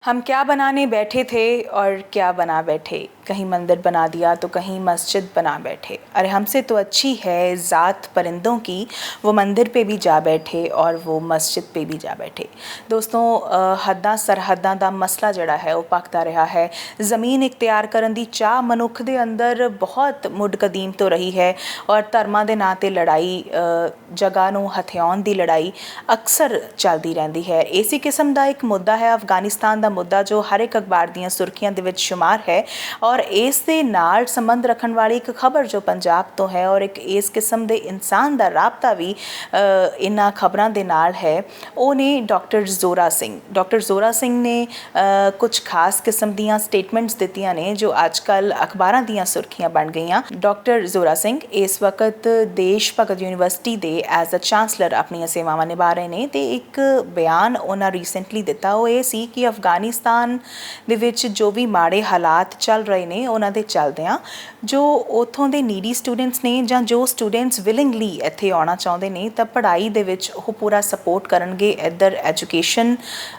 हम क्या बनाने बैठे थे और क्या बना बैठे, कहीं मंदिर बना दिया तो कहीं मस्जिद बना बैठे। अरे हमसे तो अच्छी है ज़ात परिंदों की, वो मंदिर पे भी जा बैठे और वो मस्जिद पे भी जा बैठे। दोस्तों हद्दां सरहद्दां दा मसला जड़ा है वो पकदा रहा है। ज़मीन इख्तियार करन दी चाह मनुख दे अंदर बहुत मुੱਢ कदीम तो रही है और धर्मां दे नां ते लड़ाई, जगह नूं हथियाउण दी लड़ाई अक्सर चलदी रहिंदी है। इसी किस्म दा एक मुद्दा है अफगानिस्तान दा मुद्दा जो हर एक अखबार दीयां सुर्खियां दे विच शुमार है और इस दे नाल संबंध रखण वाली एक खबर जो पंजाब तो है और एक इस किस्म दे इंसान दा राबता भी इन्हां खबरां दे नाल है। ਉਹ ਨੇ ਡਾਕਟਰ ਜ਼ੋਰਾ ਸਿੰਘ। ਡਾਕਟਰ ਜ਼ੋਰਾ ਸਿੰਘ ਨੇ ਕੁਝ ਖਾਸ ਕਿਸਮ ਦੀਆਂ ਸਟੇਟਮੈਂਟਸ ਦਿੱਤੀਆਂ ਨੇ ਜੋ ਅੱਜ ਕੱਲ੍ਹ ਅਖਬਾਰਾਂ ਦੀਆਂ ਸੁਰਖੀਆਂ ਬਣ ਗਈਆਂ। ਡਾਕਟਰ ਜ਼ੋਰਾ ਸਿੰਘ ਇਸ ਵਕਤ ਦੇਸ਼ ਭਗਤ ਯੂਨੀਵਰਸਿਟੀ ਦੇ ਐਜ਼ ਅ ਚਾਂਸਲਰ ਆਪਣੀਆਂ ਸੇਵਾਵਾਂ ਨਿਭਾ ਰਹੇ ਨੇ ਤੇ ਇੱਕ ਬਿਆਨ ਉਹਨਾਂ ਰੀਸੈਂਟਲੀ ਦਿੱਤਾ ਉਹ ਇਹ ਸੀ ਕਿ ਅਫਗਾਨਿਸਤਾਨ ਦੇ ਵਿੱਚ ਜੋ ਵੀ ਮਾੜੇ ਹਾਲਾਤ ਚੱਲ ਰਹੇ ਨੇ ਉਹਨਾਂ ਦੇ ਚੱਲਦਿਆਂ ਜੋ ਉੱਥੋਂ ਦੇ ਨੀਡੀ ਸਟੂਡੈਂਟਸ ਨੇ ਜਾਂ ਜੋ ਸਟੂਡੈਂਟਸ ਵਿਲਿੰਗਲੀ ਇੱਥੇ ਆਉਣਾ ਚਾਹੁੰਦੇ ਨੇ ਤਾਂ ਪੜ੍ਹਾਈ ਦੇ ਵਿੱਚ ਉਹ ਪੂਰਾ ਸਪੋਰਟ ਕਰਨਗੇ। ਇੱਧਰ ਐਜੂਕੇਸ਼ਨ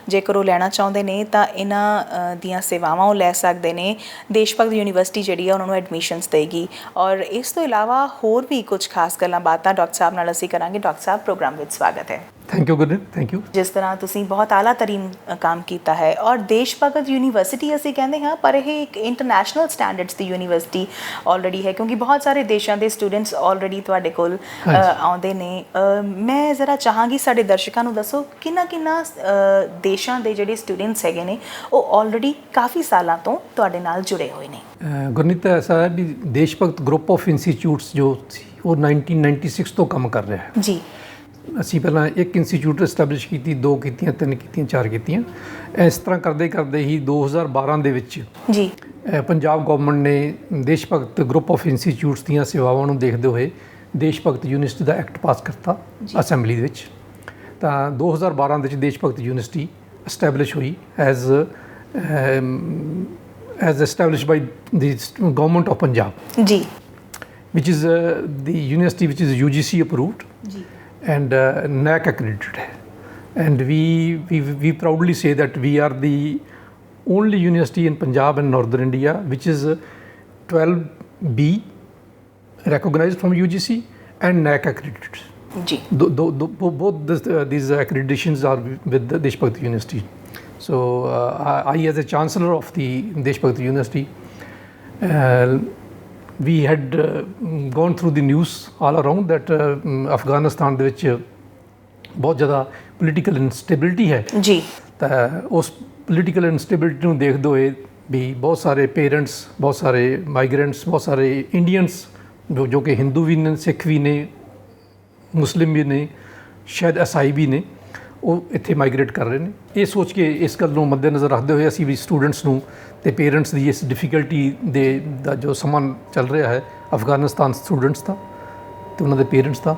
ਜੇਕਰ ਉਹ ਲੈਣਾ ਚਾਹੁੰਦੇ ਨੇ ਤਾਂ ਇਹਨਾਂ ਦੀਆਂ ਸੇਵਾਵਾਂ ਉਹ ਲੈ ਸਕਦੇ ਨੇ। ਦੇਸ਼ ਭਗਤ ਯੂਨੀਵਰਸਿਟੀ ਜਿਹੜੀ ਆ ਉਹਨਾਂ ਨੂੰ ਐਡਮਿਸ਼ਨਸ ਦੇਗੀ ਔਰ ਇਸ ਤੋਂ ਇਲਾਵਾ ਹੋਰ ਵੀ ਕੁਝ ਖਾਸ ਗੱਲਾਂ ਬਾਤਾਂ ਡਾਕਟਰ ਸਾਹਿਬ ਨਾਲ ਅਸੀਂ ਕਰਾਂਗੇ। ਡਾਕਟਰ ਸਾਹਿਬ ਪ੍ਰੋਗਰਾਮ ਵਿੱਚ ਸਵਾਗਤ ਹੈ। Thank you Gurneet, thank you. जिस तरह तुसीं बहुत आला तरीन काम किया है और देश भगत यूनीवर्सिटी असीं कहते हाँ पर यह एक इंटरनैशनल स्टैंडर्ड्स की यूनीवर्सिटी ऑलरेडी है क्योंकि बहुत सारे देशों के स्टूडेंट्स ऑलरेडी तुहाडे कोल आउंदे ने। मैं ज़रा चाहांगी साडे दर्शकों नूं दसो किन्ना देशों के जिहड़े स्टूडेंट्स हैगे ने वो ऑलरेडी काफ़ी सालों तो तुहाडे नाल जुड़े हुए ने। गुरनीत ऐसा है भी देश भगत ग्रुप ऑफ इंस्टीट्यूट्स जो वो 1996 तो काम कर रहा है जी। ਅਸੀਂ ਪਹਿਲਾਂ ਇੱਕ ਇੰਸਟੀਚਿਊਟ ਐਸਟੈਬਲਿਸ਼ ਕੀਤੀ, 2 ਕੀਤੀਆਂ, 3 ਕੀਤੀਆਂ, 4 ਕੀਤੀਆਂ। ਇਸ ਤਰ੍ਹਾਂ ਕਰਦੇ ਕਰਦੇ ਹੀ 2012 ਦੇ ਵਿੱਚ ਜੀ ਪੰਜਾਬ ਗਵਰਨਮੈਂਟ ਨੇ ਦੇਸ਼ ਭਗਤ ਗਰੁੱਪ ਆਫ ਇੰਸਟੀਚਿਊਟਸ ਦੀਆਂ ਸੇਵਾਵਾਂ ਨੂੰ ਦੇਖਦੇ ਹੋਏ ਦੇਸ਼ ਭਗਤ ਯੂਨੀਵਰਸਿਟੀ ਦਾ ਐਕਟ ਪਾਸ ਕਰਤਾ ਅਸੈਂਬਲੀ ਦੇ ਵਿੱਚ। ਤਾਂ 2012 ਦੇ ਵਿੱਚ ਦੇਸ਼ ਭਗਤ ਯੂਨੀਵਰਸਿਟੀ ਐਸਟੈਬਲਿਸ਼ ਹੋਈ as establish by the government of Punjab ji which is the university which is UGC approved ji and NAC accredited and we proudly say that we are the only university in Punjab and Northern India which is 12B recognized from UGC and NAC accredited. जी both these accreditations are with the Desh Bhakt University. So I as a chancellor of the Desh Bhakt University we had gone through the news all around that Afghanistan ਦੇ ਵਿੱਚ ਬਹੁਤ ਜ਼ਿਆਦਾ political instability ਹੈ ਜੀ। ਤਾਂ ਉਸ political instability ਨੂੰ ਦੇਖਦੇ ਹੋਏ ਵੀ ਬਹੁਤ ਸਾਰੇ ਪੇਰੈਂਟਸ, ਬਹੁਤ ਸਾਰੇ ਮਾਈਗਰੈਂਟਸ, ਬਹੁਤ ਸਾਰੇ ਇੰਡੀਅਨਸ ਜੋ ਕਿ ਹਿੰਦੂ ਵੀ ਨੇ, ਸਿੱਖ ਵੀ ਨੇ, ਮੁਸਲਿਮ ਵੀ ਨੇ, ਸ਼ਾਇਦ ਈਸਾਈ ਵੀ ਨੇ, ਉਹ ਇੱਥੇ ਮਾਈਗਰੇਟ ਕਰ ਰਹੇ ਨੇ। ਇਹ ਸੋਚ ਕੇ ਇਸ ਗੱਲ ਨੂੰ ਮੱਦੇਨਜ਼ਰ ਰੱਖਦੇ ਹੋਏ ਅਸੀਂ ਵੀ ਸਟੂਡੈਂਟਸ ਨੂੰ ਅਤੇ ਪੇਰੈਂਟਸ ਦੀ ਇਸ ਡਿਫੀਕਲਟੀ ਦਾ ਜੋ ਸਮਾਂ ਚੱਲ ਰਿਹਾ ਹੈ ਅਫਗਾਨਿਸਤਾਨ ਸਟੂਡੈਂਟਸ ਦਾ ਅਤੇ ਉਹਨਾਂ ਦੇ ਪੇਰੈਂਟਸ ਦਾ,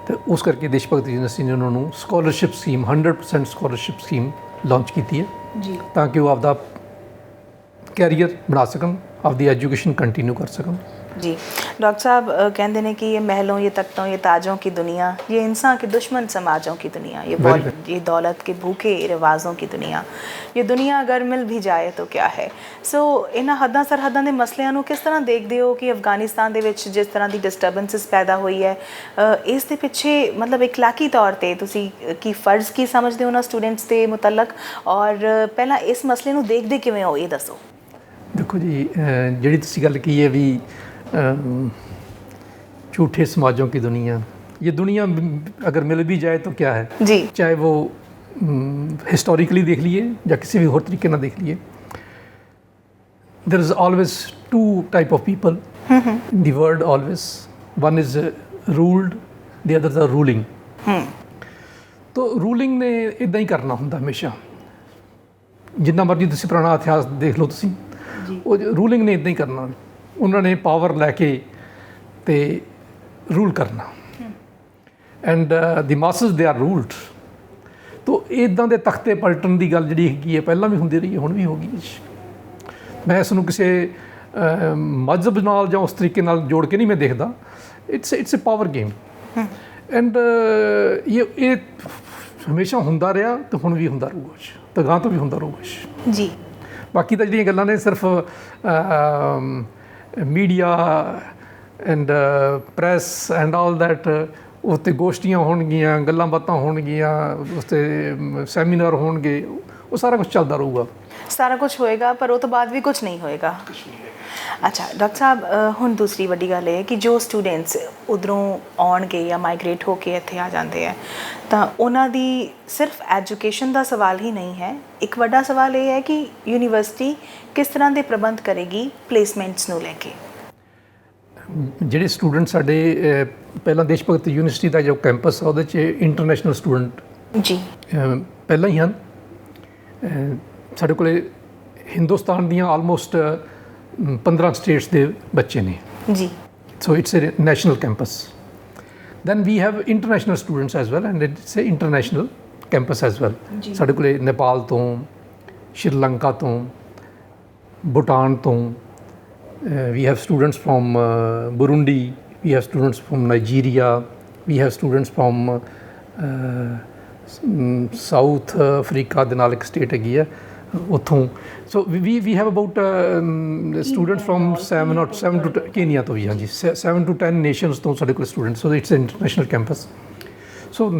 ਅਤੇ ਉਸ ਕਰਕੇ ਦੇਸ਼ ਭਗਤ ਯੂਨੀਵਰਸਿਟੀ ਨੇ ਉਹਨਾਂ ਨੂੰ scholarship scheme 100% scholarship scheme launch ਕੀਤੀ ਹੈ ਜੀ ਤਾਂ ਕਿ ਉਹ ਆਪਦਾ ਕੈਰੀਅਰ ਬਣਾ ਸਕਣ, ਆਪਦੀ ਐਜੂਕੇਸ਼ਨ ਕੰਟੀਨਿਊ ਕਰ ਸਕਣ। जी डॉक्टर साहब कहते हैं कि ये महलों, ये तख्तों, ये ताजों की दुनिया, ये इंसान के दुश्मन समाजों की दुनिया, ये दौलत के भूखे रिवाजों की दुनिया, ये दुनिया अगर मिल भी जाए तो क्या है। सो इन्हां हद्दां सरहद्दां दे मसलिਆਂ ਨੂੰ किस तरह देखते हो कि अफगानिस्तान ਦੇ ਵਿੱਚ जिस तरह की डिस्टर्बेंसिस पैदा हुई है इस दे पिछे मतलब इखलाकी तौर ਤੇ ਤੁਸੀਂ ਕੀ ਫਰਜ਼ ਕੀ ਸਮਝਦੇ ਹੋ ਉਹਨਾਂ ਸਟੂਡੈਂਟਸ ਦੇ ਮੁਤਲਕ ਔਰ ਪਹਿਲਾਂ ਇਸ ਮਸਲੇ ਨੂੰ ਦੇਖਦੇ ਕਿਵੇਂ ਹੋ ਇਹ ਦੱਸੋ। ਦੇਖੋ ਜੀ ਜਿਹੜੀ ਤੁਸੀਂ ਗੱਲ ਕੀ ਹੈ ਵੀ झूठे समाजों की दुनिया, ये दुनिया अगर मिल भी जाए तो क्या है जी, चाहे वो हिस्टोरिकली देख लिए या किसी भी और तरीके ना देख लिए। There is always 2 type of people in the world always, one is ruled, the other is ruling. तो रूलिंग ने इदां ही करना ਹੁੰਦਾ ਹਮੇਸ਼ਾ, ਜਿੰਨਾ ਮਰਜ਼ੀ ਤੁਸੀਂ ਪੁਰਾਣਾ ਇਤਿਹਾਸ ਦੇਖ ਲਓ ਤੁਸੀਂ, ਉਹ ਰੂਲਿੰਗ ਨੇ ਇਦਾਂ ਹੀ ਕਰਨਾ। ਉਹਨਾਂ ਨੇ ਪਾਵਰ ਲੈ ਕੇ ਤੇ ਰੂਲ ਕਰਨਾ and the masses they are ruled. ਤੋ ਇੱਦਾਂ ਦੇ ਤਖਤੇ ਪਲਟਣ ਦੀ ਗੱਲ ਜਿਹੜੀ ਹੈਗੀ ਹੈ ਪਹਿਲਾਂ ਵੀ ਹੁੰਦੀ ਰਹੀ ਹੈ, ਹੁਣ ਵੀ ਹੋ ਗਈ। ਮੈਂ ਇਸ ਨੂੰ ਕਿਸੇ ਮਜ਼ਹਬ ਨਾਲ ਜਾਂ ਉਸ ਤਰੀਕੇ ਨਾਲ ਜੋੜ ਕੇ ਨਹੀਂ ਮੈਂ ਦੇਖਦਾ। It's a power game and ਇਹ ਹਮੇਸ਼ਾ ਹੁੰਦਾ ਰਿਹਾ ਤੇ ਹੁਣ ਵੀ ਹੁੰਦਾ ਰਹੂਗਾ ਤੇ ਅਗਾਂਹ ਤੋਂ ਵੀ ਹੁੰਦਾ ਰਹੂਗਾ ਜੀ। ਬਾਕੀ ਤਾਂ ਜਿਹੜੀਆਂ ਗੱਲਾਂ ਨੇ ਸਿਰਫ media and press and all that, ਉੱਤੇ ਗੋਸ਼ਟੀਆਂ ਹੋਣਗੀਆਂ, ਗੱਲਾਂ ਬਾਤਾਂ ਹੋਣਗੀਆਂ, ਉੱਤੇ ਸੈਮੀਨਾਰ ਹੋਣਗੇ, ਉਹ ਸਾਰਾ ਕੁਝ ਚੱਲਦਾ ਰਹੂਗਾ। ਸਾਰਾ ਕੁਝ ਹੋਏਗਾ ਪਰ ਉਹ ਤੋਂ ਬਾਅਦ ਵੀ ਕੁਝ ਨਹੀਂ ਹੋਏਗਾ। ਅੱਛਾ ਡਾਕਟਰ ਸਾਹਿਬ, ਹੁਣ ਦੂਸਰੀ ਵੱਡੀ ਗੱਲ ਇਹ ਹੈ ਕਿ ਜੋ ਸਟੂਡੈਂਟਸ ਉੱਧਰੋਂ ਆਉਣਗੇ ਜਾਂ ਮਾਈਗ੍ਰੇਟ ਹੋ ਕੇ ਇੱਥੇ ਆ ਜਾਂਦੇ ਹੈ ਤਾਂ ਉਹਨਾਂ ਦੀ ਸਿਰਫ ਐਜੂਕੇਸ਼ਨ ਦਾ ਸਵਾਲ ਹੀ ਨਹੀਂ ਹੈ, ਇੱਕ ਵੱਡਾ ਸਵਾਲ ਇਹ ਹੈ ਕਿ ਯੂਨੀਵਰਸਿਟੀ ਕਿਸ ਤਰ੍ਹਾਂ ਦੇ ਪ੍ਰਬੰਧ ਕਰੇਗੀ ਪਲੇਸਮੈਂਟਸ ਨੂੰ ਲੈ ਕੇ। ਜਿਹੜੇ ਸਟੂਡੈਂਟ ਸਾਡੇ ਪਹਿਲਾਂ ਦੇਸ਼ ਭਗਤ ਯੂਨੀਵਰਸਿਟੀ ਦਾ ਜੋ ਕੈਂਪਸ ਆ ਉਹਦੇ 'ਚ ਇੰਟਰਨੈਸ਼ਨਲ ਸਟੂਡੈਂਟ ਜੀ ਪਹਿਲਾਂ ਹੀ ਹਨ। ਸਾਡੇ ਕੋਲ ਹਿੰਦੁਸਤਾਨ ਦੀਆਂ ਆਲਮੋਸਟ 15 ਸਟੇਟਸ ਦੇ ਬੱਚੇ ਨੇ ਜੀ। So it's a national campus. Then we have international students as well and it's a international campus as well. ਸਾਡੇ ਕੋਲ ਨੇਪਾਲ ਤੋਂ, ਸ਼੍ਰੀਲੰਕਾ ਤੋਂ, ਭੂਟਾਨ ਤੋਂ, we have students from Burundi, we have students from Nigeria, we have students from South Africa ਦੇ ਨਾਲ ਇੱਕ state ਹੈਗੀ ਹੈ ਉੱਥੋਂ। ਸੋ we have about students from 7 to Kenya ਤੋਂ ਵੀ, ਹਾਂਜੀ 7 to 10 nations ਤੋਂ ਸਾਡੇ ਕੋਲ students, so it's an international campus. So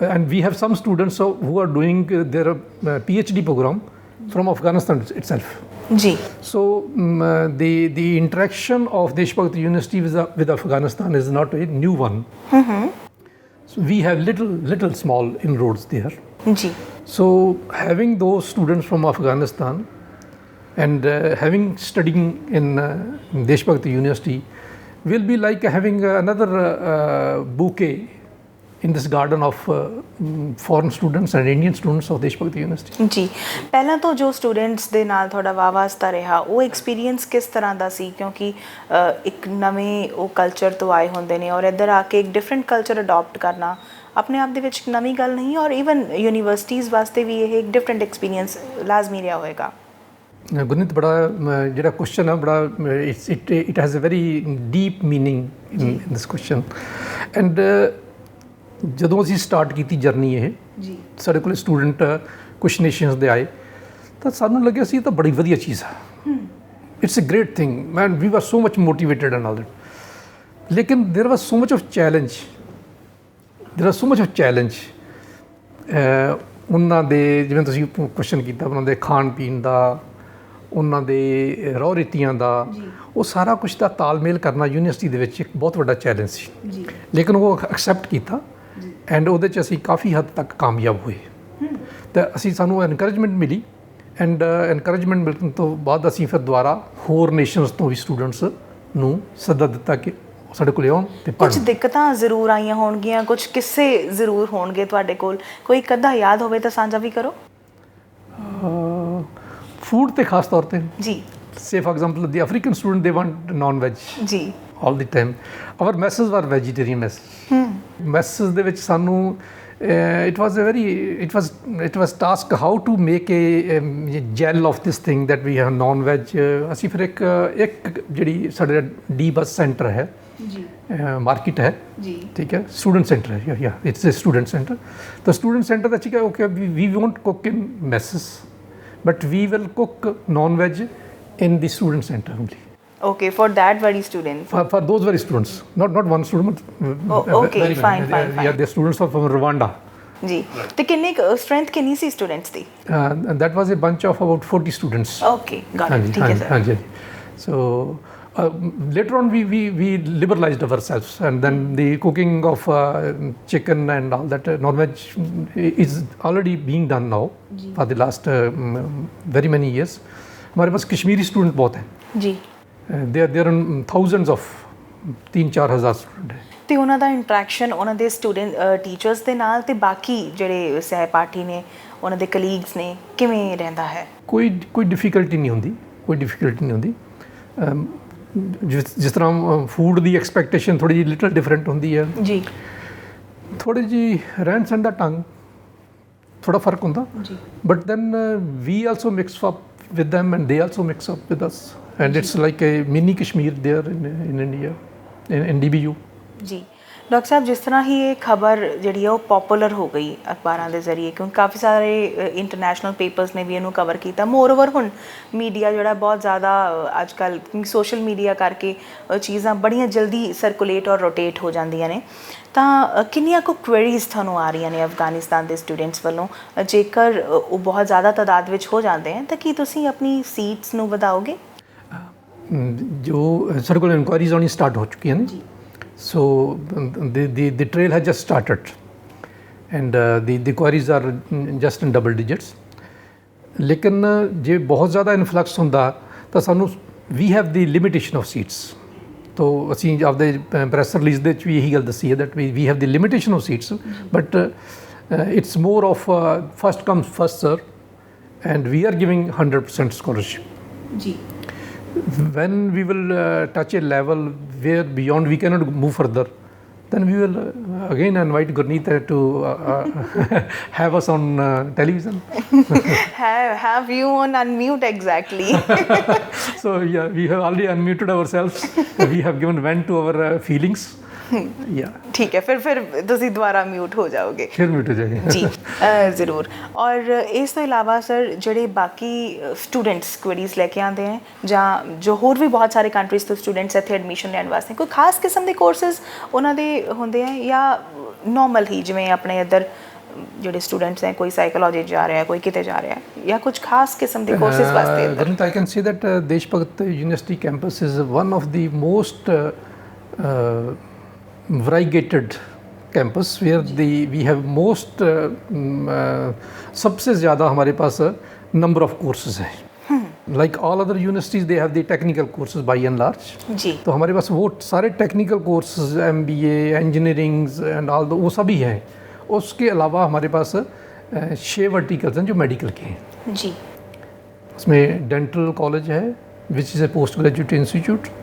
and we have some students who are doing their PhD program from Afghanistan itself. Ji. So the interaction of Desh Bhakt University with Afghanistan is not a new one. So we have little small inroads there. Ji. So having those students from Afghanistan and having studying in Desh Bhakt University will be like having another bouquet in this garden of foreign students and Indian students of Desh Bhakt University. ਜੀ। ਪਹਿਲਾਂ ਤੋਂ ਜੋ students ਦੇ ਨਾਲ ਤੁਹਾਡਾ ਵਾਸਤਾ ਰਿਹਾ ਉਹ ਐਕਸਪੀਰੀਅੰਸ ਕਿਸ ਤਰ੍ਹਾਂ ਦਾ ਸੀ, ਕਿਉਂਕਿ ਇੱਕ ਨਵੇਂ ਉਹ ਕਲਚਰ ਤੋਂ ਆਏ ਹੁੰਦੇ ਨੇ ਔਰ ਇੱਧਰ ਆ ਕੇ ਇੱਕ ਡਿਫਰੈਂਟ ਕਲਚਰ ਅਡਾਪਟ ਕਰਨਾ ਆਪਣੇ ਆਪ ਦੇ ਵਿੱਚ ਇੱਕ ਨਵੀਂ ਗੱਲ ਨਹੀਂ, ਔਰ ਈਵਨ ਯੂਨੀਵਰਸਿਟੀਜ਼ ਵਾਸਤੇ ਵੀ ਇਹ ਇੱਕ ਡਿਫਰੈਂਟ ਐਕਸਪੀਰੀਅੰਸ ਲਾਜ਼ਮੀ ਰਿਹਾ ਹੋਏਗਾ। ਗੁਰਨੀਤ, ਬੜਾ ਜਿਹੜਾ ਕੁਐਸਚਨ ਹੈ ਬੜਾ it has a very deep meaning in this question. And ਜਦੋਂ ਅਸੀਂ ਸਟਾਰਟ ਕੀਤੀ ਜਰਨੀ ਇਹ ਜੀ, ਸਾਡੇ ਕੋਲ ਸਟੂਡੈਂਟ ਕੁਛ ਨੇਸ਼ਨਸ ਦੇ ਆਏ ਤਾਂ ਸਾਨੂੰ ਲੱਗਿਆ ਸੀ ਇਹ ਤਾਂ ਬੜੀ ਵਧੀਆ ਚੀਜ਼ ਆ, it's a great thing man, we are so much motivated and all that. ਲੇਕਿਨ there was so much of challenge, ਉਹਨਾਂ ਦੇ ਜਿਵੇਂ ਤੁਸੀਂ ਕੁਐਸਚਨ ਕੀਤਾ ਉਹਨਾਂ ਦੇ ਖਾਣ ਪੀਣ ਦਾ, ਉਹਨਾਂ ਦੇ ਰਹੁ ਰੀਤੀਆਂ ਦਾ, ਉਹ ਸਾਰਾ ਕੁਛ ਦਾ ਤਾਲਮੇਲ ਕਰਨਾ ਯੂਨੀਵਰਸਿਟੀ ਦੇ ਵਿੱਚ ਇੱਕ ਬਹੁਤ ਵੱਡਾ ਚੈਲੰਜ ਸੀ। ਲੇਕਿਨ ਉਹ ਐਕਸੈਪਟ ਕੀਤਾ ਐਂਡ ਉਹਦੇ 'ਚ ਅਸੀਂ ਕਾਫੀ ਹੱਦ ਤੱਕ ਕਾਮਯਾਬ ਹੋਏ ਤਾਂ ਸਾਨੂੰ ਐਨਕਰੇਜਮੈਂਟ ਮਿਲੀ ਐਂਡ ਐਨਕਰੇਜਮੈਂਟ ਮਿਲਣ ਤੋਂ ਬਾਅਦ ਅਸੀਂ ਫਿਰ ਦੁਬਾਰਾ ਹੋਰ ਨੇਸ਼ਨਸ ਤੋਂ ਵੀ ਸਟੂਡੈਂਟਸ ਨੂੰ ਸੱਦਾ ਦਿੱਤਾ ਕਿ ਸਾਡੇ ਕੋਲ ਆਉਣ ਤੇ ਪੜ੍ਹਨ। ਕੁਝ ਦਿੱਕਤਾਂ ਜ਼ਰੂਰ ਆਈਆਂ ਹੋਣਗੀਆਂ, ਕੁਝ ਕਿੱਸੇ ਜ਼ਰੂਰ ਹੋਣਗੇ ਤੁਹਾਡੇ ਕੋਲ, ਕੋਈ ਇੱਕ ਅੱਧਾ ਯਾਦ ਹੋਵੇ ਤਾਂ ਸਾਂਝਾ ਵੀ ਕਰੋ। ਫੂਡ ਤੇ ਖਾਸ ਤੌਰ ਤੇ ਜੀ। ਸੇ for example the African student they want non-veg ਜੀ all the time. Our messes were vegetarian messes ਦੇ ਵਿੱਚ ਸਾਨੂੰ it was task how to make a gel of this thing that we have non-veg. ਅਸੀਂ ਫਿਰ ਇੱਕ ਜਿਹੜੀ ਸਾਡੇ D ਬੱਸ centre ਹੈ ਜੀ, ਮਾਰਕੀਟ ਹੈ ਜੀ, ਠੀਕ ਹੈ, ਸਟੂਡੈਂਟ ਸੈਂਟਰ ਹੈ, ਯਾ ਇਟਸ ਅ ਸਟੂਡੈਂਟ ਸੈਂਟਰ। ਤਾਂ ਸਟੂਡੈਂਟ ਸੈਂਟਰ ਦਾ ਠੀਕ ਹੈ, okay we won't cook in mess but we will cook non-veg in the student center only. Okay, for that very student. For those very students, not one student. Okay, fine. Yeah, the students are from Rwanda. जी, तो कितनी strength कितनी सी students थी? That was a bunch of about 40 students. Okay, got it. ठीक है sir. हाँ जी। So later on we liberalized ourselves and then the cooking of chicken and all that non-veg is already being done now for the last very many years. हमारे पास Kashmiri student बहुत हैं जी, there are thousands of 3-4 हज़ार student हैं। ਤੇ ਉਹਨਾਂ ਦਾ interaction ਉਹਨਾਂ ਦੇ student teachers ਦੇ ਨਾਲ ਤੇ ਬਾਕੀ ਜਿਹੜੇ ਸਹਿਪਾਠੀ ਨੇ ਉਹਨਾਂ ਦੇ ਕਲੀਗਸ ਨੇ ਕਿਵੇਂ ਰਹਿੰਦਾ ਹੈ? ਕੋਈ ਡਿਫਿਕਲਟੀ ਨਹੀਂ ਹੁੰਦੀ। ਜਿਸ ਤਰ੍ਹਾਂ ਫੂਡ ਦੀ ਐਕਸਪੈਕਟੇਸ਼ਨ ਥੋੜੀ ਜਿਹੀ ਲਿਟਲ ਡਿਫਰੈਂਟ ਹੁੰਦੀ ਹੈ ਜੀ, ਥੋੜੀ ਜਿਹੀ ਰਹਿਣ ਸਹਿਣ ਦਾ ਢੰਗ ਥੋੜਾ ਫਰਕ ਹੁੰਦਾ ਜੀ, but then we also mix up with them and they also mix up with us and it's like a mini Kashmir there in India in DBU. ਜੀ। ਡਾਕਟਰ ਸਾਹਿਬ ਜਿਸ ਤਰ੍ਹਾਂ ਹੀ ਇਹ ਖਬਰ ਜਿਹੜੀ ਹੈ ਉਹ ਪਪੂਲਰ ਹੋ ਗਈ ਅਖਬਾਰਾਂ ਦੇ ਜ਼ਰੀਏ, ਕਿਉਂਕਿ ਕਾਫੀ ਸਾਰੇ ਇੰਟਰਨੈਸ਼ਨਲ ਪੇਪਰਸ ਨੇ ਵੀ ਇਹਨੂੰ ਕਵਰ ਕੀਤਾ। ਮੋਰਓਵਰ ਹੁਣ ਮੀਡੀਆ ਜਿਹੜਾ ਬਹੁਤ ਜ਼ਿਆਦਾ ਅੱਜ ਕੱਲ੍ਹ ਸੋਸ਼ਲ ਮੀਡੀਆ ਕਰਕੇ ਚੀਜ਼ਾਂ ਬੜੀਆਂ ਜਲਦੀ ਸਰਕੂਲੇਟ ਔਰ ਰੋਟੇਟ ਹੋ ਜਾਂਦੀਆਂ ਨੇ, ਤਾਂ ਕਿੰਨੀਆਂ ਕੁ ਕੁਐਰੀਜ਼ ਤੁਹਾਨੂੰ ਆ ਰਹੀਆਂ ਨੇ ਅਫਗਾਨਿਸਤਾਨ ਦੇ ਸਟੂਡੈਂਟਸ ਵੱਲੋਂ? ਜੇਕਰ ਉਹ ਬਹੁਤ ਜ਼ਿਆਦਾ ਤਾਦਾਦ ਵਿੱਚ ਹੋ ਜਾਂਦੇ हैं ਤਾਂ ਕੀ ਤੁਸੀਂ ਆਪਣੀ ਸੀਟਸ ਨੂੰ ਵਧਾਓਗੇ? जो सर को इंक्वायरीज आनी स्टार्ट हो चुकी हैं जी, सो the trail has just started and the queries are just in double digits। लेकिन जे बहुत ज़्यादा इन्फ्लक्स होंदा ਤਾਂ ਸਾਨੂੰ we have the limitation of seats। तो ਅਸੀਂ ਆਪਦੇ ਪ੍ਰੈਸ ਰਿਲੀਜ਼ ਦੇ ਵਿੱਚ ਵੀ ਇਹੀ ਗੱਲ ਦੱਸੀ ਹੈ that we have the limitation of seats, but it's more of first come first serve and we are giving 100% scholarship ji. when we will touch a level where beyond we cannot move further, then we will again invite Gurneet to have us on television। have you on unmute exactly? So yeah, we have already unmuted ourselves। We have given vent to our feelings। yeah, ठीक है, फिर ਤੁਸੀਂ ਦੁਬਾਰਾ mute ਹੋ ਜਾਓਗੇ। ਫਿਰ mute ਹੋ ਜਾਏਗੇ ਜੀ ਜ਼ਰੂਰ। ਔਰ ਇਸ ਤੋਂ ਇਲਾਵਾ ਸਰ ਜਿਹੜੇ ਬਾਕੀ ਸਟੂਡੈਂਟਸ ਕੁਐਰੀਜ਼ ਲੈ ਕੇ ਆਉਂਦੇ ਹੈ ਜਾਂ ਜੋ ਹੋਰ ਵੀ ਬਹੁਤ ਸਾਰੇ ਕੰਟਰੀਜ਼ ਤੋਂ ਸਟੂਡੈਂਟਸ ਇੱਥੇ ਐਡਮਿਸ਼ਨ ਲੈਣ ਵਾਸਤੇ, ਕੋਈ ਖਾਸ ਕਿਸਮ ਦੇ ਕੋਰਸਿਸ ਉਹਨਾਂ ਦੇ ਹੁੰਦੇ ਹੈ ਜਾਂ ਨੋਰਮਲ ਹੀ ਜਿਵੇਂ ਆਪਣੇ ਇੱਧਰ ਜਿਹੜੇ ਸਟੂਡੈਂਟਸ ਹੈ ਕੋਈ ਸਾਈਕੋਲੋਜੀ ਜਾ ਰਿਹਾ, ਕੋਈ ਕਿਤੇ ਜਾ ਰਿਹਾ, ਜਾਂ ਕੁਝ ਖਾਸ ਕਿਸਮ ਦੇ ਕੋਰਸਿਸ ਵਾਸਤੇ? Gurneet, I can say that ਦੇਸ਼ ਭਗਤ university campus is one of the most variegated campus where we have most सबसे ज़्यादा हमारे पास number of courses है। Like all other universities they have the technical courses by and large जी। तो हमारे पास वो सारे technical courses MBA engineering and all वो सभी हैं। उसके अलावा हमारे पास 6 वर्टिकल्स हैं जो मेडिकल के हैं जी। उसमें डेंटल कॉलेज है which is a post graduate institute।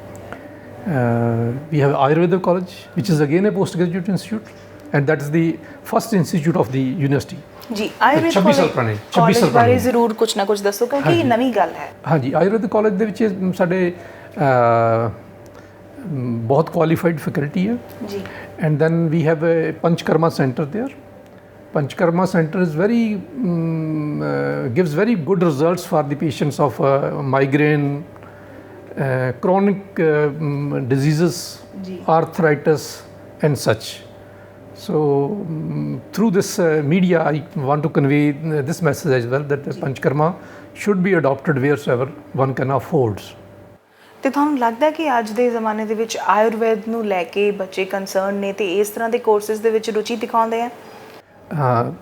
We have Ayurveda college which is again a postgraduate institute and that is the first institute of the university। जी। आयुर्वेद 26 ਸਾਲ ਪੁਰਾਣੇ 26 ਸਾਲ ਬਾਰੇ ਜ਼ਰੂਰ ਕੁਝ ਨਾ ਕੁਝ ਦੱਸੋ ਕਿਉਂਕਿ ਇਹ ਨਵੀਂ ਗੱਲ ਹੈ। ਹਾਂਜੀ, ਆਯੁਰਵੈਦ ਕਾਲਜ ਦੇ ਵਿੱਚ ਸਾਡੇ ਬਹੁਤ ਕੁਆਲੀਫਾਈਡ ਫੈਕਲਟੀ ਹੈ ਜੀ। And then we have a Panchakarma centre there. Panchakarma centre is very gives very good results for the patients of migraine, chronic diseases, arthritis and such। So through this media I want to convey this message as well that Panchkarma should be adopted wherever one can afford। ਤੇ ਤੁਹਾਨੂੰ ਲੱਗਦਾ ਕਿ ਅੱਜ ਦੇ ਜ਼ਮਾਨੇ ਦੇ ਵਿੱਚ ਆਯੁਰਵੇਦ ਨੂੰ ਲੈ ਕੇ ਬੱਚੇ ਕੰਸਰਨ ਨੇ ਤੇ ਇਸ ਤਰ੍ਹਾਂ ਦੇ ਕੋਰਸਿਸ ਦੇ ਵਿੱਚ ਰੁਚੀ ਦਿਖਾਉਂਦੇ ਆ?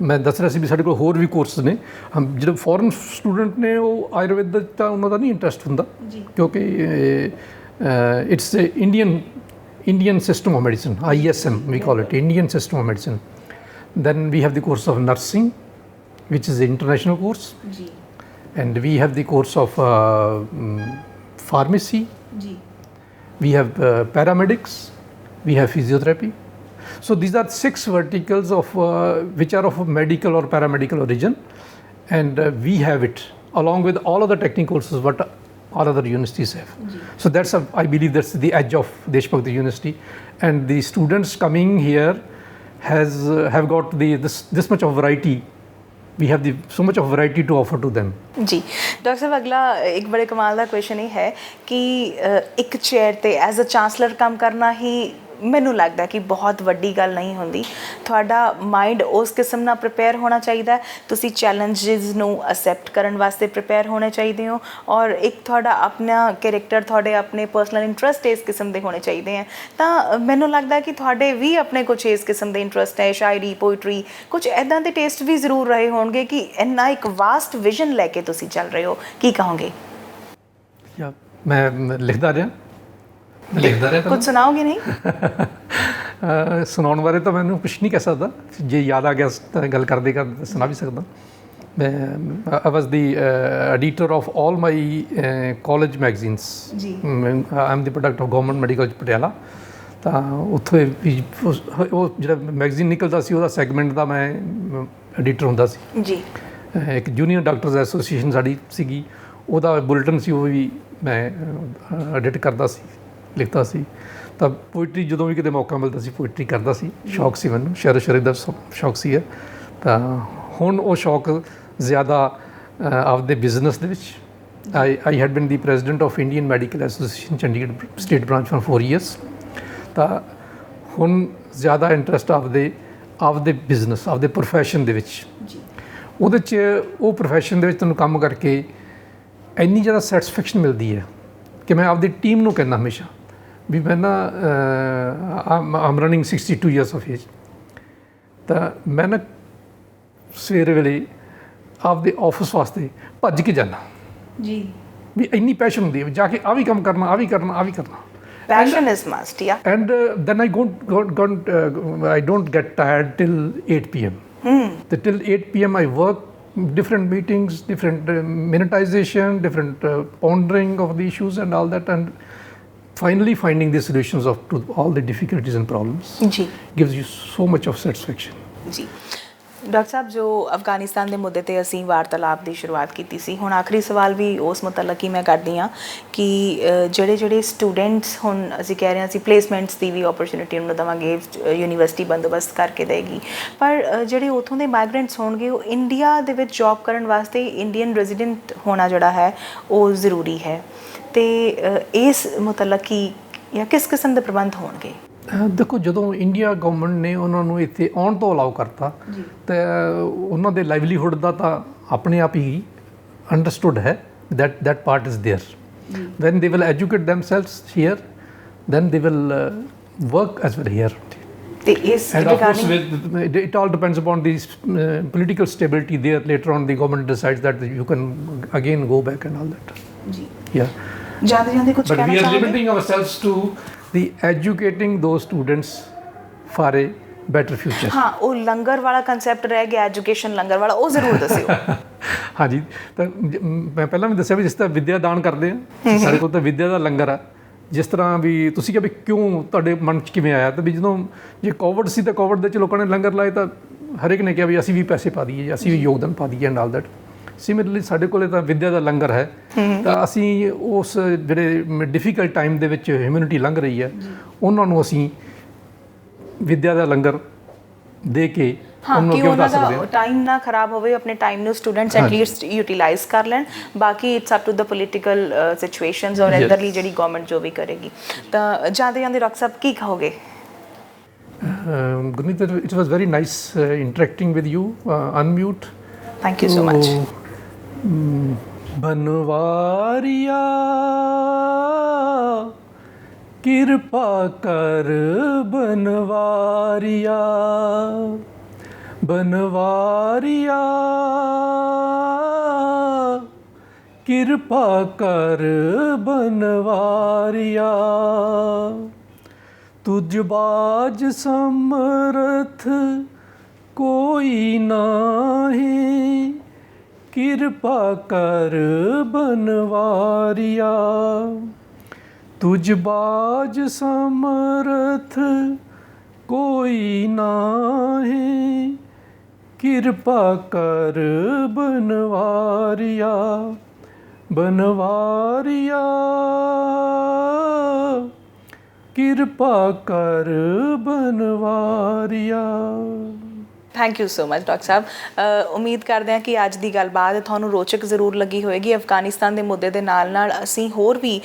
ਮੈਂ ਦੱਸ ਰਿਹਾ ਸੀ ਵੀ ਸਾਡੇ ਕੋਲ ਹੋਰ ਵੀ ਕੋਰਸਿਸ ਨੇ। ਜਿਹੜੇ ਫੋਰਨ ਸਟੂਡੈਂਟ ਨੇ ਉਹ ਆਯੁਰਵੇਦ ਦਾ ਤਾਂ ਉਹਨਾਂ ਦਾ ਨਹੀਂ ਇੰਟਰਸਟ ਹੁੰਦਾ ਕਿਉਂਕਿ it's Indian system of medicine, ISM we call it, Indian system of medicine। Then we have the course of nursing which is the international course जी। And we have the course of pharmacy जी। We have paramedics, we have physiotherapy। So these are 6 verticals of which are of medical or paramedical origin and we have it along with all other technical courses what all other universities have। So that's I believe that's the edge of Desh Bhakti University and the students coming here have got this much of variety। We have so much of variety to offer to them। जी। Doctor साहब अगला एक बड़े कमाल का question ये है कि एक चेयर ते एज अ चांसलर काम करना ही ਮੈਨੂੰ ਲੱਗਦਾ ਕਿ ਬਹੁਤ ਵੱਡੀ ਗੱਲ ਨਹੀਂ ਹੁੰਦੀ। ਤੁਹਾਡਾ ਮਾਈਂਡ ਉਸ ਕਿਸਮ ਨਾਲ ਪ੍ਰਿਪੇਅਰ ਹੋਣਾ ਚਾਹੀਦਾ, ਤੁਸੀਂ ਚੈਲੰਜਸ ਨੂੰ ਅਸੈਪਟ ਕਰਨ ਵਾਸਤੇ ਪ੍ਰਿਪੇਅਰ ਹੋਣੇ ਚਾਹੀਦੇ ਹੋ ਔਰ ਇੱਕ ਤੁਹਾਡਾ ਆਪਣਾ ਕੈਰੈਕਟਰ, ਤੁਹਾਡੇ ਆਪਣੇ ਪਰਸਨਲ ਇੰਟਰਸਟ ਇਸ ਕਿਸਮ ਦੇ ਹੋਣੇ ਚਾਹੀਦੇ ਹੈ। ਤਾਂ ਮੈਨੂੰ ਲੱਗਦਾ ਕਿ ਤੁਹਾਡੇ ਵੀ ਆਪਣੇ ਕੁਛ ਇਸ ਕਿਸਮ ਦੇ ਇੰਟਰਸਟ ਹੈ, ਸ਼ਾਇਰੀ, ਪੋਇਟਰੀ, ਕੁਛ ਇੱਦਾਂ ਦੇ ਟੇਸਟ ਵੀ ਜ਼ਰੂਰ ਰਹੇ ਹੋਣਗੇ ਕਿ ਇੰਨਾ ਇੱਕ ਵਾਸਟ ਵਿਜ਼ਨ ਲੈ ਕੇ ਤੁਸੀਂ ਚੱਲ ਰਹੇ ਹੋ। ਕੀ ਕਹੋਗੇ? ਮੈਂ ਲਿਖਦਾ ਰਿਹਾ ਕੁਝ ਸੁਣਾਓਗੇ? ਨਹੀਂ ਸੁਣਾਉਣ ਬਾਰੇ ਤਾਂ ਮੈਨੂੰ ਕੁਝ ਨਹੀਂ ਕਹਿ ਸਕਦਾ, ਜੇ ਯਾਦ ਆ ਗਿਆ ਤਾਂ ਗੱਲ ਕਰਦੇ ਕਰਦੇ ਸੁਣਾ ਵੀ ਸਕਦਾ। ਮੈਂ I was the editor of all my college magazines ਜੀ। I am the product of Government Medical College Patiala. ਤਾਂ ਉੱਥੇ ਵੀ ਉਹ ਜਿਹੜਾ ਮੈਗਜ਼ੀਨ ਨਿਕਲਦਾ ਸੀ ਉਹਦਾ ਸੈਗਮੈਂਟ ਦਾ ਮੈਂ ਐਡੀਟਰ ਹੁੰਦਾ ਸੀ ਜੀ। ਇੱਕ ਜੂਨੀਅਰ ਡਾਕਟਰਸ ਐਸੋਸੀਏਸ਼ਨ ਸਾਡੀ ਸੀਗੀ, ਉਹਦਾ ਬੁਲੇਟਿਨ ਸੀ, ਉਹ ਵੀ ਮੈਂ ਐਡਿਟ ਕਰਦਾ ਸੀ। ਲਿਖਦਾ ਸੀ। ਤਾਂ ਪੋਇਟਰੀ ਜਦੋਂ ਵੀ ਕਿਤੇ ਮੌਕਾ ਮਿਲਦਾ ਸੀ ਪੋਇਟਰੀ ਕਰਦਾ ਸੀ, ਸ਼ੌਕ ਸੀ ਮੈਨੂੰ, ਸ਼ਾਇਰੀ ਦਾ ਸ਼ੌਕ ਸੀ। ਤਾਂ ਹੁਣ ਉਹ ਸ਼ੌਕ ਜ਼ਿਆਦਾ ਆਪਦੇ ਬਿਜ਼ਨਸ ਦੇ ਵਿੱਚ। I had been the president of Indian Medical Association Chandigarh state branch for 4 years। ਤਾਂ ਹੁਣ ਜ਼ਿਆਦਾ ਇੰਟਰਸਟ ਆਪਦੇ ਬਿਜ਼ਨਸ, ਆਪਦੇ ਪ੍ਰੋਫੈਸ਼ਨ ਦੇ ਵਿੱਚ। ਉਹਦੇ 'ਚ ਉਹ ਪ੍ਰੋਫੈਸ਼ਨ ਦੇ ਵਿੱਚ ਤੁਹਾਨੂੰ ਕੰਮ ਕਰਕੇ ਇੰਨੀ ਜ਼ਿਆਦਾ ਸੈਟਿਸਫੈਕਸ਼ਨ ਮਿਲਦੀ ਹੈ ਕਿ ਮੈਂ ਆਪਦੀ ਟੀਮ ਨੂੰ ਕਹਿੰਦਾ ਹਮੇਸ਼ਾ ਵੀ ਮੈਂ ਨਾ ਆਮ ਰਨਿੰਗ 62 years of age। ਤਾਂ ਮੈਂ ਨਾ ਸਵੇਰੇ ਵੇਲੇ ਆਪਦੇ ਆਫਿਸ ਵਾਸਤੇ ਭੱਜ ਕੇ ਜਾਂਦਾ ਜੀ, ਵੀ ਇੰਨੀ ਪੈਸ਼ਨ ਹੁੰਦੀ ਹੈ ਵੀ ਜਾ ਕੇ ਆ ਵੀ ਕੰਮ ਕਰਨਾ, ਆ ਵੀ ਕਰਨਾ, ਆ ਵੀ ਕਰਨਾ। Passion is must, yeah. And then I don't get tired till 8 p.m. Till 8 p.m. I work different meetings, different minutization, different pondering of the issues and all that, and finally finding the solutions to all the difficulties and problems ਜੀ gives you so much of satisfaction. ਜੀ doctor ਸਾਹਿਬ, ਜੋ ਅਫਗਾਨਿਸਤਾਨ ਦੇ ਮੁੱਦੇ 'ਤੇ ਅਸੀਂ ਵਾਰਤਾਲਾਪ ਦੀ ਸ਼ੁਰੂਆਤ ਕੀਤੀ ਸੀ, ਹੁਣ ਆਖਰੀ ਸਵਾਲ ਵੀ ਉਸ ਮੁਤਲਕ ਹੀ ਮੈਂ ਕਰਦੀ ਹਾਂ ਕਿ ਜਿਹੜੇ ਸਟੂਡੈਂਟਸ, ਹੁਣ ਅਸੀਂ ਕਹਿ ਰਹੇ ਹਾਂ ਅਸੀਂ ਪਲੇਸਮੈਂਟਸ ਦੀ ਵੀ ਓਪਰਚੁਨਿਟੀ ਉਹਨਾਂ ਨੂੰ ਦੇਵਾਂਗੇ, ਯੂਨੀਵਰਸਿਟੀ ਬੰਦੋਬਸਤ ਕਰਕੇ ਦੇਗੀ, ਪਰ ਜਿਹੜੇ ਉੱਥੋਂ ਦੇ ਮਾਈਗਰੈਂਟਸ ਹੋਣਗੇ ਉਹ ਇੰਡੀਆ ਦੇ ਵਿੱਚ ਜੌਬ ਕਰਨ ਵਾਸਤੇ ਇੰਡੀਅਨ ਰੈਜ਼ੀਡੈਂਟ ਹੋਣਾ ਜਿਹੜਾ ਹੈ ਉਹ ਜ਼ਰੂਰੀ ਹੈ। ਅਤੇ ਇਸ ਮੁਤਲਕ ਹੀ ਜਾਂ ਕਿਸ ਕਿਸਮ ਦੇ ਪ੍ਰਬੰਧ ਹੋਣਗੇ? ਦੇਖੋ, ਜਦੋਂ ਇੰਡੀਆ ਗਵਰਨਮੈਂਟ ਨੇ ਉਹਨਾਂ ਨੂੰ ਇੱਥੇ ਆਉਣ ਤੋਂ ਅਲਾਉ ਕਰਤਾ ਤਾਂ ਉਹਨਾਂ ਦੇ ਲਾਈਵਲੀਹੁੱਡ ਦਾ ਤਾਂ ਆਪਣੇ ਆਪ ਹੀ ਅੰਡਰਸਟੂਡ ਹੈ, that part is there. When they will educate themselves here, then they will work as well here. And of course, it all depends upon the political stability there. Later on, the government decides that you can again go back and all that. Yeah. But we are limiting ourselves to the educating those students for a better future. ਹਾਂ, ਉਹ ਲੰਗਰ ਵਾਲਾ concept ਰਹਿ ਗਿਆ, education ਲੰਗਰ ਵਾਲਾ, ਉਹ ਜ਼ਰੂਰ ਦੱਸਿਓ। ਹਾਂਜੀ, ਤਾਂ ਮੈਂ ਪਹਿਲਾਂ ਵੀ ਦੱਸਿਆ ਵੀ ਜਿਸ ਤਰ੍ਹਾਂ ਵਿੱਦਿਆ ਦਾਨ ਕਰਦੇ ਹਾਂ, ਸਾਡੇ ਕੋਲ ਤਾਂ ਵਿੱਦਿਆ ਦਾ ਲੰਗਰ ਆ। ਜਿਸ ਤਰ੍ਹਾਂ ਵੀ ਤੁਸੀਂ ਕਿਹਾ ਵੀ ਕਿਉਂ ਤੁਹਾਡੇ ਮਨ 'ਚ ਕਿਵੇਂ ਆਇਆ, ਤਾਂ ਵੀ ਜਦੋਂ ਜੇ ਕੋਵਿਡ ਸੀ ਤਾਂ ਕੋਵਿਡ ਦੇ 'ਚ ਲੋਕਾਂ ਨੇ ਲੰਗਰ ਲਾਏ ਤਾਂ ਹਰੇਕ ਨੇ ਕਿਹਾ ਵੀ ਅਸੀਂ ਵੀ ਪੈਸੇ ਪਾ ਦਈਏ, ਅਸੀਂ ਵੀ ਯੋਗਦਾਨ ਪਾ ਦਈਏ ਐਂਡ ਆਲ ਦੈਟ। ਸਿਮਿਲਰਲੀ ਸਾਡੇ ਕੋਲੇ ਤਾਂ ਵਿੱਦਿਆ ਦਾ ਲੰਗਰ ਹੈ, ਤਾਂ ਅਸੀਂ ਉਸ ਜਿਹੜੇ ਡਿਫੀਕਲਟ ਟਾਈਮ ਦੇ ਵਿੱਚ ਹਿਊਮੈਨਿਟੀ ਲੰਘ ਰਹੀ ਹੈ ਉਹਨਾਂ ਨੂੰ ਅਸੀਂ ਵਿੱਦਿਆ ਦਾ ਲੰਗਰ ਦੇ ਕੇ ਉਹਨੂੰ ਅੱਗੇ ਵਧਾ ਸਕਦੇ ਹਾਂ। ਟਾਈਮ ਨਾ ਖਰਾਬ ਹੋਵੇ, ਆਪਣੇ ਟਾਈਮ ਨੂੰ ਸਟੂਡੈਂਟਸ ਐਟਲੀਸਟ ਯੂਟੀਲਾਈਜ਼ ਕਰ ਲੈਣ, ਬਾਕੀ it's up to the political situations ਔਰ ਇੱਧਰਲੀ ਜਿਹੜੀ ਗਵਰਨਮੈਂਟ ਜੋ ਵੀ ਕਰੇਗੀ। ਤਾਂ ਜਾਂਦੇ ਜਾਂਦੇ ਡਾਕਟਰ ਸਾਹਿਬ ਕੀ ਕਹੋਗੇ? Gurneet, it was very nice interacting with you. Unmute. Thank you so much. Banwaria किरपा कर बनवारिया, बनवारिया किरपा कर बनवारिया, तुझ बाज समर्थ कोई नाही, किरपा कर बनवारिया, तुझ बाज समर्थ कोई नाही, किरपा कर बनवारिया, बनवारिया किरपा कर Banwaria. Thank you so much doctor ਸਾਹਿਬ। ਉਮੀਦ ਕਰਦੇ ਹਾਂ ਕਿ ਅੱਜ ਦੀ ਗੱਲਬਾਤ ਤੁਹਾਨੂੰ ਰੋਚਕ ਜ਼ਰੂਰ ਲੱਗੀ ਹੋਏਗੀ। ਅਫਗਾਨਿਸਤਾਨ ਦੇ ਮੁੱਦੇ ਦੇ ਨਾਲ ਨਾਲ ਅਸੀਂ ਹੋਰ ਵੀ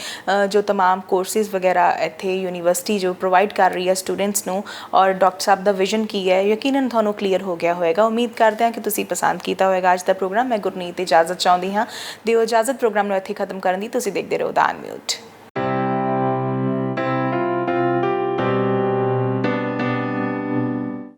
ਜੋ ਤਮਾਮ ਕੋਰਸਿਸ ਵਗੈਰਾ ਇੱਥੇ ਯੂਨੀਵਰਸਿਟੀ ਜੋ ਪ੍ਰੋਵਾਈਡ ਕਰ ਰਹੀ ਹੈ ਸਟੂਡੈਂਟਸ ਨੂੰ, ਔਰ ਡਾਕਟਰ ਸਾਹਿਬ ਦਾ ਵਿਜ਼ਨ ਕੀ ਹੈ, ਯਕੀਨਨ ਤੁਹਾਨੂੰ ਕਲੀਅਰ ਹੋ ਗਿਆ ਹੋਏਗਾ। ਉਮੀਦ ਕਰਦੇ ਹਾਂ ਕਿ ਤੁਸੀਂ ਪਸੰਦ ਕੀਤਾ ਹੋਏਗਾ ਅੱਜ ਦਾ ਪ੍ਰੋਗਰਾਮ। ਮੈਂ ਗੁਰਨੀਤ ਇਜਾਜ਼ਤ ਚਾਹੁੰਦੀ ਹਾਂ, ਦਿਓ ਇਜਾਜ਼ਤ ਪ੍ਰੋਗਰਾਮ ਨੂੰ ਇੱਥੇ ਖਤਮ ਕਰਨ ਦੀ। ਤੁਸੀਂ ਦੇਖਦੇ ਰਹੋ ਦਾ ਅਨਮਿਊਟ।